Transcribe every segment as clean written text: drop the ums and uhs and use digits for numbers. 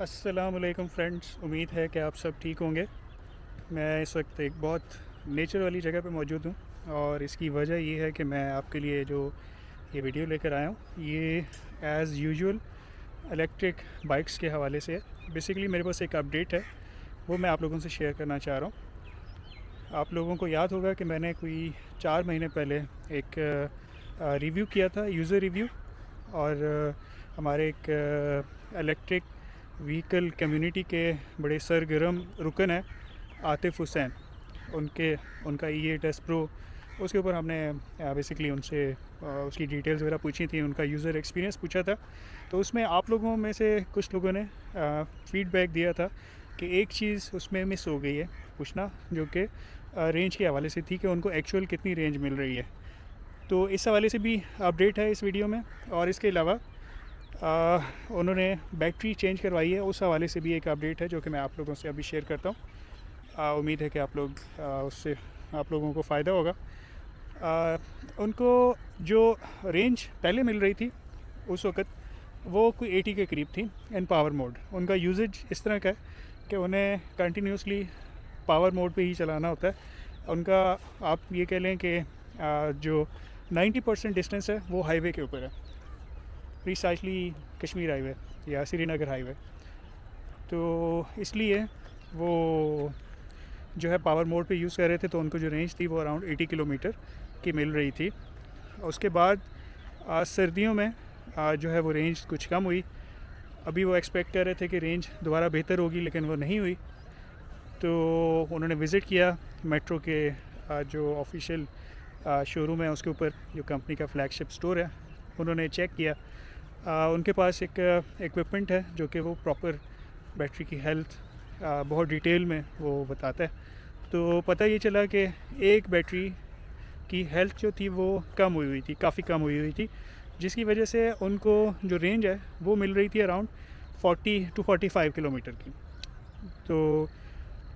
अस्सलामुअलैकुम फ्रेंड्स, उम्मीद है कि आप सब ठीक होंगे। मैं इस वक्त एक बहुत नेचर वाली जगह पे मौजूद हूँ और इसकी वजह ये है कि मैं आपके लिए जो ये वीडियो लेकर आया हूँ ये एज़ यूजुअल इलेक्ट्रिक बाइक्स के हवाले से है। बेसिकली मेरे पास एक अपडेट है, वो मैं आप लोगों से शेयर करना चाह रहा हूँ। आप लोगों को याद होगा कि मैंने कोई 4 महीने पहले एक रिव्यू किया था, यूज़र रिव्यू, और हमारे एक इलेक्ट्रिक व्हीकल कम्युनिटी के बड़े सरगर्म रुकन हैं आतिफ़ हुसैन, उनका E8S Pro, उसके ऊपर हमने बेसिकली उनसे उसकी डिटेल्स वगैरह पूछी थी, उनका यूज़र एक्सपीरियंस पूछा था। तो उसमें आप लोगों में से कुछ लोगों ने फ़ीडबैक दिया था कि एक चीज़ उसमें मिस हो गई है पूछना, जो कि रेंज के हवाले से थी कि उनको एक्चुअल कितनी रेंज मिल रही है। तो इस हवाले से भी अपडेट है इस वीडियो में, और इसके अलावा उन्होंने बैटरी चेंज करवाई है, उस हवाले से भी एक अपडेट है जो कि मैं आप लोगों से अभी शेयर करता हूँ। उम्मीद है कि आप लोग उससे आप लोगों को फ़ायदा होगा। उनको जो रेंज पहले मिल रही थी उस वक़्त वो कोई 80 के करीब थी इन पावर मोड। उनका यूजेज इस तरह का है कि उन्हें कंटिन्यूसली पावर मोड पे ही चलाना होता है। उनका आप ये कह लें कि जो 90% डिस्टेंस है वो हाईवे के ऊपर है, प्रिसाइसली कश्मीर हाईवे या श्रीनगर हाईवे। तो इसलिए वो जो है पावर मोड पे यूज़ कर रहे थे, तो उनको जो रेंज थी वो अराउंड 80 किलोमीटर की मिल रही थी। उसके बाद सर्दियों में जो है वो रेंज कुछ कम हुई। अभी वो एक्सपेक्ट कर रहे थे कि रेंज दोबारा बेहतर होगी, लेकिन वो नहीं हुई। तो उन्होंने विज़िट किया मेट्रो के जो ऑफिशियल शोरूम है उसके ऊपर, जो कंपनी का फ्लैगशिप स्टोर है, उन्होंने चेक किया। उनके पास एक इक्विपमेंट है जो कि वो प्रॉपर बैटरी की हेल्थ बहुत डिटेल में वो बताता है। तो पता ये चला कि एक बैटरी की हेल्थ जो थी वो कम हुई थी, काफ़ी कम हुई थी, जिसकी वजह से उनको जो रेंज है वो मिल रही थी अराउंड 40 to 45 किलोमीटर की। तो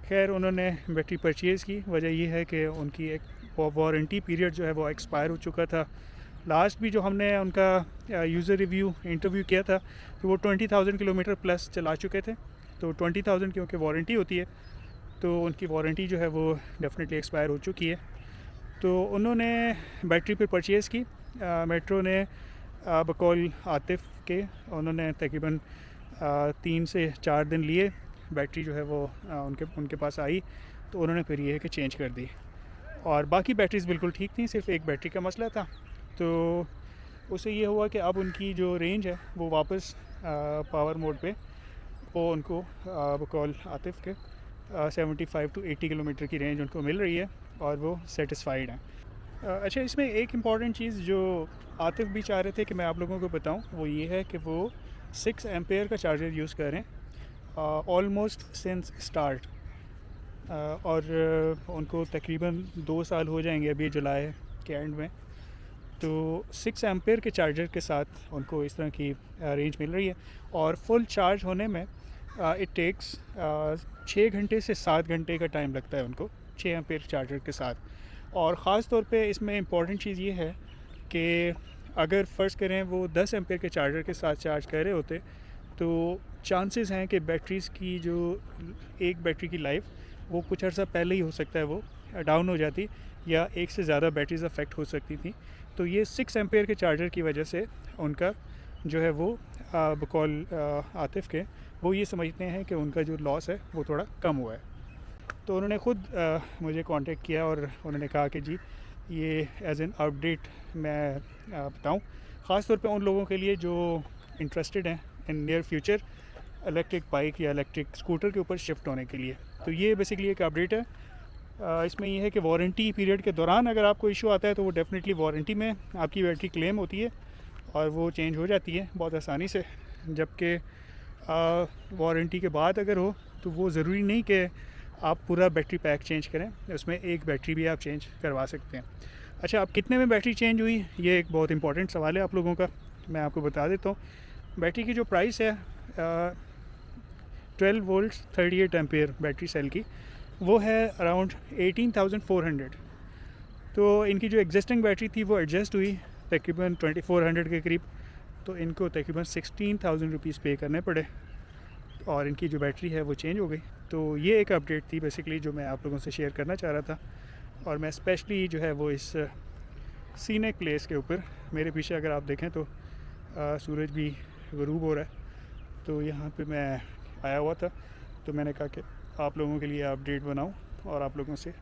खैर उन्होंने बैटरी परचेज़ की। वजह ये है कि उनकी एक वारंटी पीरियड जो है वो एक्सपायर हो चुका था। लास्ट भी जो हमने उनका यूज़र रिव्यू इंटरव्यू किया था तो वो 20,000 किलोमीटर प्लस चला चुके थे। तो 20,000 क्योंकि वारंटी होती है, तो उनकी वारंटी जो है वो डेफिनेटली एक्सपायर हो चुकी है। तो उन्होंने बैटरी पर परचेज़ की। मेट्रो ने बकौल आतिफ़ के उन्होंने तकरीबन 3 से 4 दिन लिए। बैटरी जो है वो उनके पास आई, तो उन्होंने फिर ये है कि चेंज कर दी, और बाकी बैटरीज़ बिल्कुल ठीक थी, सिर्फ एक बैटरी का मसला था। तो उससे ये हुआ कि अब उनकी जो रेंज है वो वापस पावर मोड पे वो उनको बकौल आतिफ़ के 75 to 80 किलोमीटर की रेंज उनको मिल रही है, और वो सेटिस्फाइड हैं। अच्छा, इसमें एक इम्पॉर्टेंट चीज़ जो आतिफ़ भी चाह रहे थे कि मैं आप लोगों को बताऊं, वो ये है कि वो 6 एम्पेयर का चार्जर यूज़ करें ऑलमोस्ट सिंस स्टार्ट, और उनको तकरीबन 2 साल हो जाएंगे अभी जुलाई के एंड में। तो 6 एम्पेयर के चार्जर के साथ उनको इस तरह की रेंज मिल रही है, और फुल चार्ज होने में इट टेक्स 6 घंटे से 7 घंटे का टाइम लगता है उनको 6 एम्पेयर चार्जर के साथ। और ख़ास तौर पे इसमें इम्पॉर्टेंट चीज़ ये है कि अगर फ़र्ज़ करें वो 10 एम्पेयर के चार्जर के साथ चार्ज कर रहे होते, तो चांसेस हैं कि बैटरीज़ की जो एक बैटरी की लाइफ वो कुछ अर्सा पहले ही हो सकता है वो डाउन हो जाती, या एक से ज़्यादा बैटरीज़ अफेक्ट हो सकती थी। तो ये 6 एम्पेयर के चार्जर की वजह से उनका जो है वो बकौल आतिफ़ के वो ये समझते हैं कि उनका जो लॉस है वो थोड़ा कम हुआ है। तो उन्होंने ख़ुद मुझे कांटेक्ट किया और उन्होंने कहा कि जी ये एज़ एन अपडेट मैं बताऊं, ख़ास तौर पे उन लोगों के लिए जो इंटरेस्टेड हैं in near future electric bike या इलेक्ट्रिक स्कूटर के ऊपर शिफ्ट होने के लिए। तो ये बेसिकली एक अपडेट है। इसमें ये है कि वारंटी पीरियड के दौरान अगर आपको इशू आता है तो वो डेफिनेटली वारंटी में आपकी बैटरी क्लेम होती है और वो चेंज हो जाती है बहुत आसानी से। जबकि वारंटी के बाद अगर हो तो वो ज़रूरी नहीं कि आप पूरा बैटरी पैक चेंज करें, उसमें एक बैटरी भी आप चेंज करवा सकते हैं। अच्छा, अब कितने में बैटरी चेंज हुई, ये एक बहुत इंपॉर्टेंट सवाल है आप लोगों का, मैं आपको बता देता हूँ। बैटरी की जो प्राइस है 12 वोल्ट 38 एम्पेयर बैटरी सेल की, वो है अराउंड 18,400। तो इनकी जो एग्जिस्टिंग बैटरी थी वो एडजस्ट हुई तकरीबन 2400 के करीब, तो इनको तकरीबन 16,000 रुपीज़ पे करने पड़े। और इनकी जो बैटरी है वो चेंज हो गई। तो ये एक अपडेट थी बेसिकली जो मैं आप लोगों से शेयर करना चाह रहा था। और मैं स्पेशली जो है वो इस सीनिक प्लेस के ऊपर, मेरे पीछे अगर आप देखें तो सूरज भी ग़रूब हो रहा है, तो यहाँ पे मैं आया हुआ था। तो मैंने कहा कि आप लोगों के लिए अपडेट बनाऊं और आप लोगों से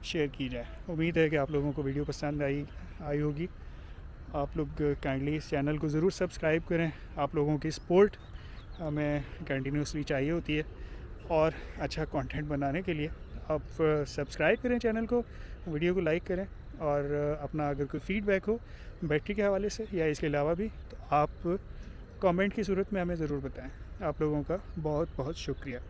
शेयर की जाए। उम्मीद है कि आप लोगों को वीडियो पसंद आई होगी। आप लोग काइंडली इस चैनल को ज़रूर सब्सक्राइब करें। आप लोगों की सपोर्ट हमें कंटिन्यूसली चाहिए होती है और अच्छा कंटेंट बनाने के लिए आप सब्सक्राइब करें चैनल को, वीडियो को लाइक करें और अपना अगर कोई फ़ीडबैक हो बैटरी के हवाले से या इसके अलावा भी तो आप कमेंट की सूरत में हमें ज़रूर बताएं। आप लोगों का बहुत बहुत शुक्रिया।